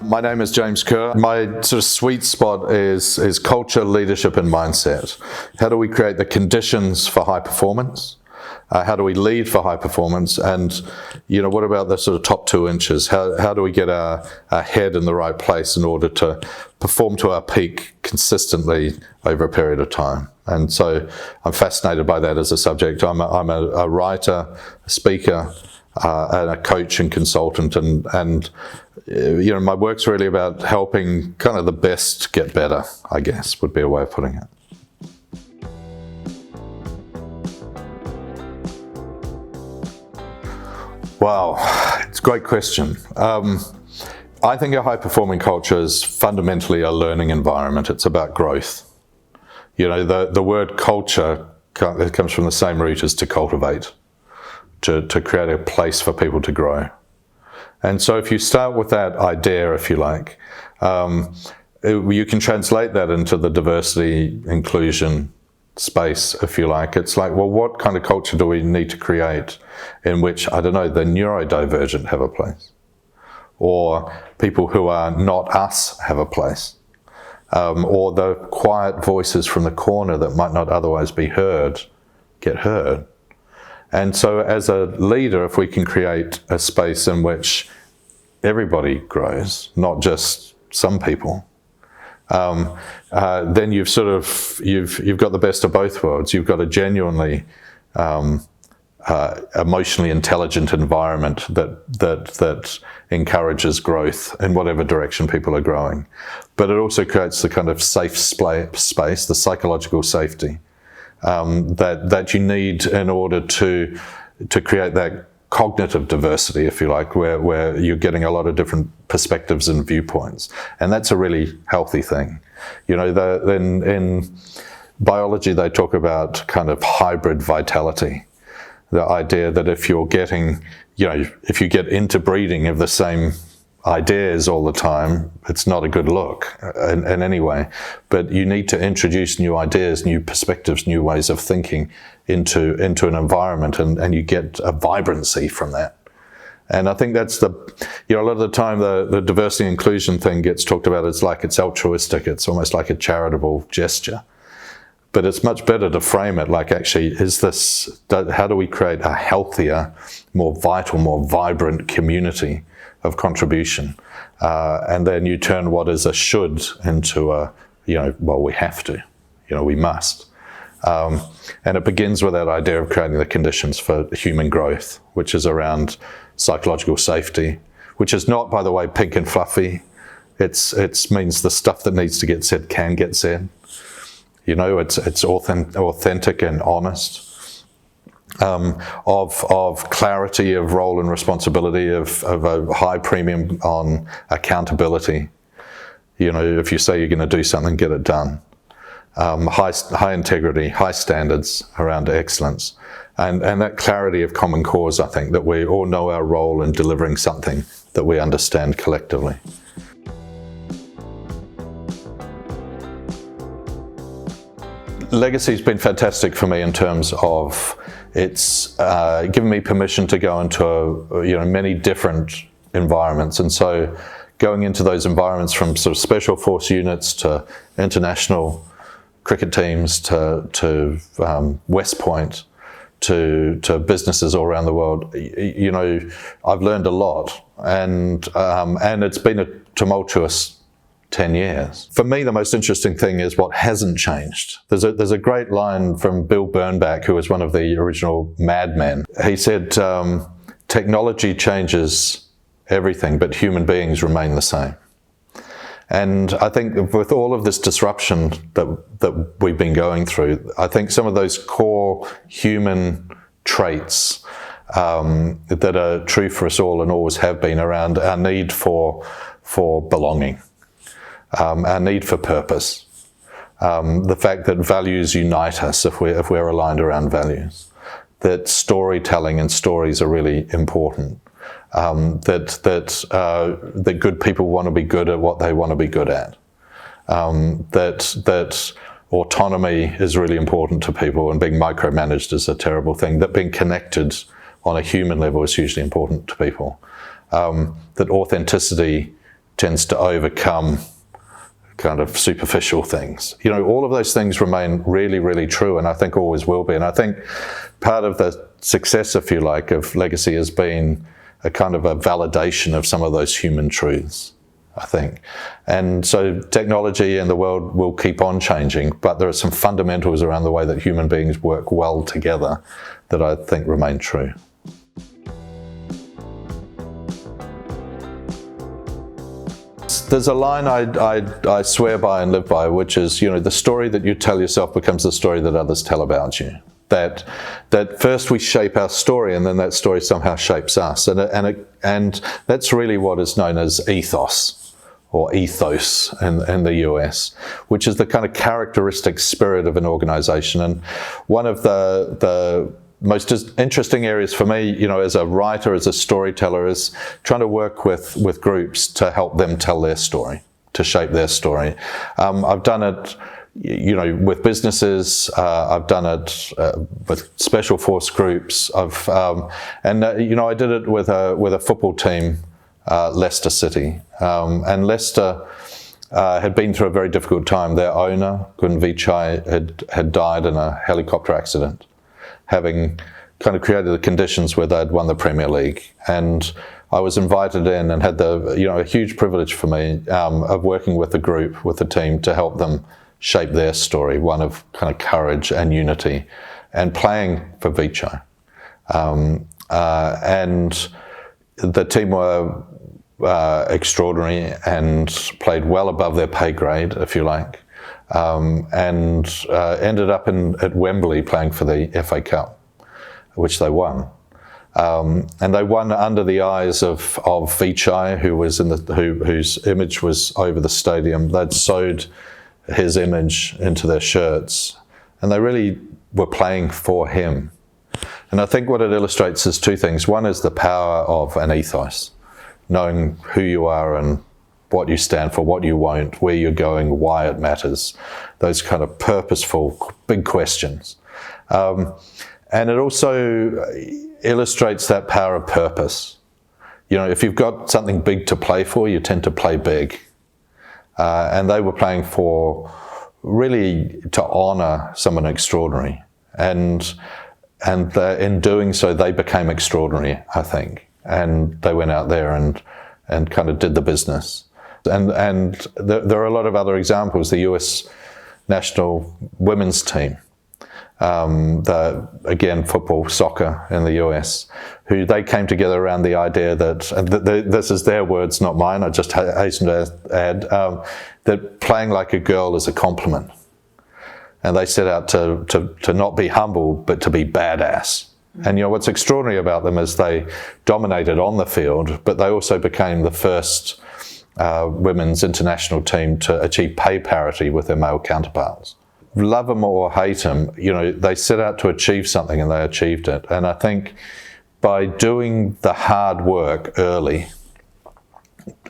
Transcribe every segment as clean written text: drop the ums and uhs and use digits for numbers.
My name is James Kerr. My sort of sweet spot is culture, leadership, and mindset. How do we create the conditions for high performance? How do we lead for high performance? And, what about the sort of top 2 inches? How do we get our head in the right place in order to perform to our peak consistently over a period of time? And so I'm fascinated by that as a subject. I'm a writer, a speaker, and a coach and consultant, and my work's really about helping kind of the best get better, I guess, would be a way of putting it. Wow, it's a great question. I think a high-performing culture is fundamentally a learning environment. It's about growth. The word culture comes from the same root as to cultivate, to create a place for people to grow. And so if you start with that idea, if you like, you can translate that into the diversity, inclusion space, if you like. It's like, well, what kind of culture do we need to create in which, the neurodivergent have a place? Or people who are not us have a place? Or the quiet voices from the corner that might not otherwise be heard, get heard. And so as a leader, if we can create a space in which everybody grows, not just some people, then you've got the best of both worlds. You've got a genuinely emotionally intelligent environment that encourages growth in whatever direction people are growing. But it also creates the kind of safe space, the psychological safety that you need in order to create that cognitive diversity, if you like, where you're getting a lot of different perspectives and viewpoints. And that's a really healthy thing. In biology, they talk about kind of hybrid vitality. The idea that if you get interbreeding of the same ideas all the time, it's not a good look in any way. But you need to introduce new ideas, new perspectives, new ways of thinking into an environment, and you get a vibrancy from that. And I think that's a lot of the time the diversity and inclusion thing gets talked about as like it's altruistic, it's almost like a charitable gesture. But it's much better to frame it like, actually, how do we create a healthier, more vital, more vibrant community of contribution? And then you turn what is a should into a, we have to, we must. And it begins with that idea of creating the conditions for human growth, which is around psychological safety, which is not, by the way, pink and fluffy. It means the stuff that needs to get said can get said. It's authentic and honest, of clarity of role and responsibility, of a high premium on accountability. If you say you're going to do something, get it done. High integrity, high standards around excellence, and that clarity of common cause, I think, that we all know our role in delivering something that we understand collectively. Legacy's been fantastic for me in terms of it's given me permission to go into many different environments, and so going into those environments from sort of special force units to international cricket teams to West Point to businesses all around the world, I've learned a lot, and it's been a tumultuous 10 years. For me, the most interesting thing is what hasn't changed. There's a great line from Bill Bernbach, who was one of the original Mad Men. He said, technology changes everything, but human beings remain the same. And I think with all of this disruption that we've been going through, I think some of those core human traits that are true for us all and always have been around our need for belonging, our need for purpose, the fact that values unite us if we're aligned around values, that storytelling and stories are really important, that good people want to be good at what they want to be good at, that autonomy is really important to people, and being micromanaged is a terrible thing, that being connected on a human level is hugely important to people, that authenticity tends to overcome kind of superficial things. All of those things remain really, really true, and I think always will be. And I think part of the success, if you like, of Legacy has been a kind of a validation of some of those human truths, I think. And so technology and the world will keep on changing, but there are some fundamentals around the way that human beings work well together that I think remain true. There's a line I swear by and live by, which is, the story that you tell yourself becomes the story that others tell about you. That first we shape our story, and then that story somehow shapes us. And that's really what is known as ethos, or ethos in the US, which is the kind of characteristic spirit of an organization. And one of the most interesting areas for me, as a writer, as a storyteller, is trying to work with groups to help them tell their story, to shape their story. I've done it, with businesses. I've done it with special force groups. I did it with a football team, Leicester City, and Leicester had been through a very difficult time. Their owner, Gun Vichai, had died in a helicopter accident, having kind of created the conditions where they'd won the Premier League. And I was invited in and had a huge privilege for me of working with the group, with the team, to help them shape their story, one of kind of courage and unity, and playing for Vichai. And the team were extraordinary and played well above their pay grade, if you like. And ended up at Wembley playing for the FA Cup, which they won. And they won under the eyes of Vichai, whose image was over the stadium. They'd sewed his image into their shirts, and they really were playing for him. And I think what it illustrates is two things. One is the power of an ethos, knowing who you are and what you stand for, what you won't, where you're going, why it matters, those kind of purposeful, big questions. And it also illustrates that power of purpose. If you've got something big to play for, you tend to play big. And they were playing for, really, to honour someone extraordinary. And in doing so, they became extraordinary, I think. And they went out there and kind of did the business. And there are a lot of other examples. The US national women's team, again, football, soccer in the US, who they came together around the idea that, and this is their words, not mine, I just hasten to add, that playing like a girl is a compliment. And they set out to not be humble, but to be badass. And what's extraordinary about them is they dominated on the field, but they also became the first women's international team to achieve pay parity with their male counterparts. Love them or hate them, they set out to achieve something and they achieved it. And I think by doing the hard work early,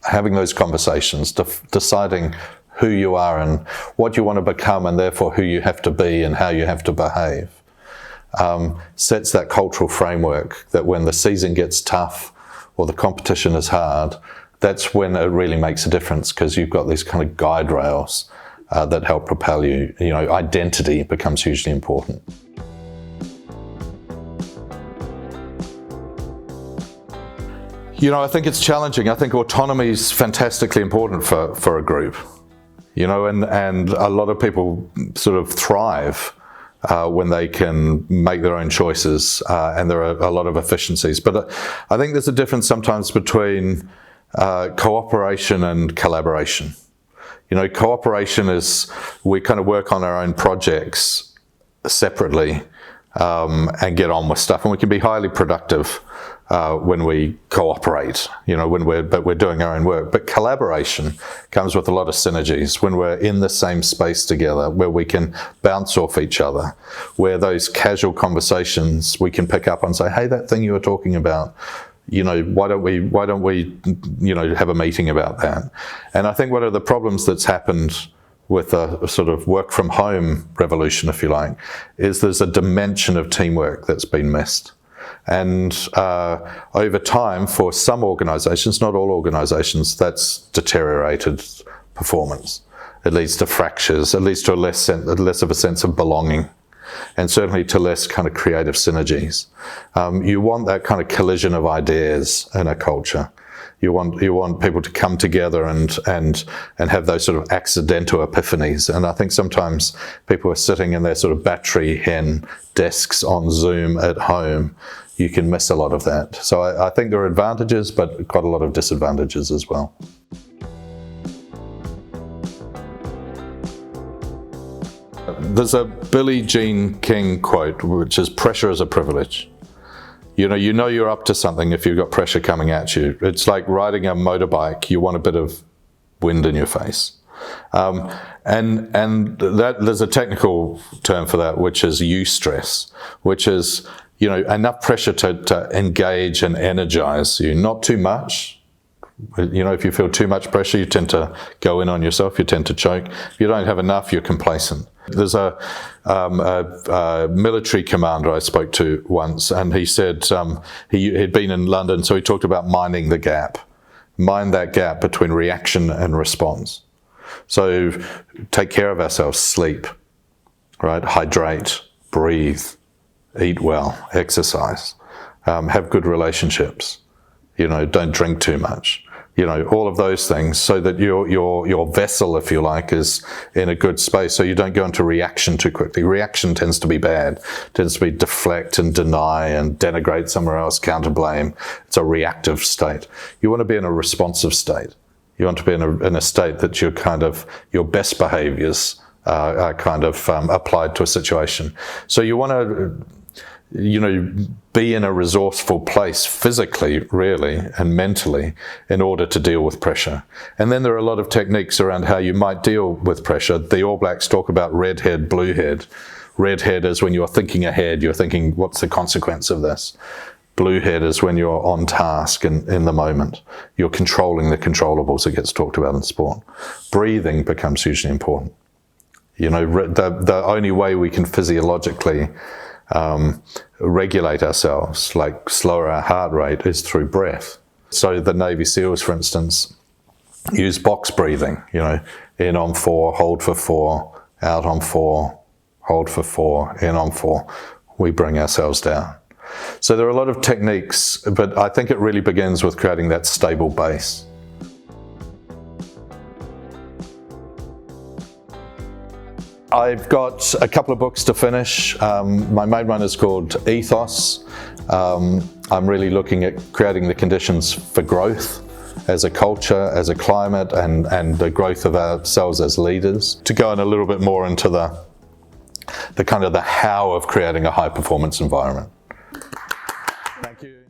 having those conversations, deciding who you are and what you want to become, and therefore who you have to be and how you have to behave, sets that cultural framework that when the season gets tough or the competition is hard, that's when it really makes a difference, because you've got these kind of guide rails that help propel you. Identity becomes hugely important. I think it's challenging. I think autonomy is fantastically important for a group. And a lot of people sort of thrive when they can make their own choices, and there are a lot of efficiencies. But I think there's a difference sometimes between cooperation and collaboration. Cooperation is we kind of work on our own projects separately and get on with stuff, and we can be highly productive when we cooperate, but we're doing our own work. But collaboration comes with a lot of synergies when we're in the same space together, where we can bounce off each other, where those casual conversations we can pick up and say, hey, that thing you were talking about, why don't we have a meeting about that? And I think one of the problems that's happened with a sort of work from home revolution, if you like, is there's a dimension of teamwork that's been missed. And over time, for some organizations, not all organizations, that's deteriorated performance. It leads to fractures, it leads to less of a sense of belonging, and certainly to less kind of creative synergies. You want that kind of collision of ideas in a culture. You want people to come together and have those sort of accidental epiphanies. And I think sometimes people are sitting in their sort of battery hen desks on Zoom at home. You can miss a lot of that. So I think there are advantages, but quite a lot of disadvantages as well. There's a Billie Jean King quote, which is "Pressure is a privilege." You know you're up to something if you've got pressure coming at you. It's like riding a motorbike. You want a bit of wind in your face. And that there's a technical term for that, which is eustress, which is, enough pressure to engage and energize you, not too much. If you feel too much pressure, you tend to go in on yourself, you tend to choke. If you don't have enough, you're complacent. There's a military commander I spoke to once, and he said he'd been in London, so he talked about minding the gap. Mind that gap between reaction and response. So take care of ourselves, sleep, right? Hydrate, breathe, eat well, exercise, have good relationships, don't drink too much. All of those things, so that your vessel, if you like, is in a good space, so you don't go into reaction too quickly. Reaction tends to be bad, tends to be deflect and deny and denigrate somewhere else, counter blame. It's a reactive state. You want to be in a responsive state. You want to be in a state that your best behaviors are kind of applied to a situation. So you want to be in a resourceful place physically, really, and mentally in order to deal with pressure. And then there are a lot of techniques around how you might deal with pressure. The All Blacks talk about red head, blue head. Red head is when you're thinking ahead, you're thinking, what's the consequence of this? Blue head is when you're on task and in the moment. You're controlling the controllables. It gets talked about in sport. Breathing becomes hugely important. The only way we can physiologically regulate ourselves, like slower our heart rate, is through breath. So the Navy SEALs, for instance, use box breathing, in on 4, hold for 4, out on 4, hold for 4, in on 4. We bring ourselves down. So there are a lot of techniques, but I think it really begins with creating that stable base. I've got a couple of books to finish. My main one is called Ethos. I'm really looking at creating the conditions for growth as a culture, as a climate, and the growth of ourselves as leaders. To go in a little bit more into the kind of the how of creating a high performance environment. Thank you.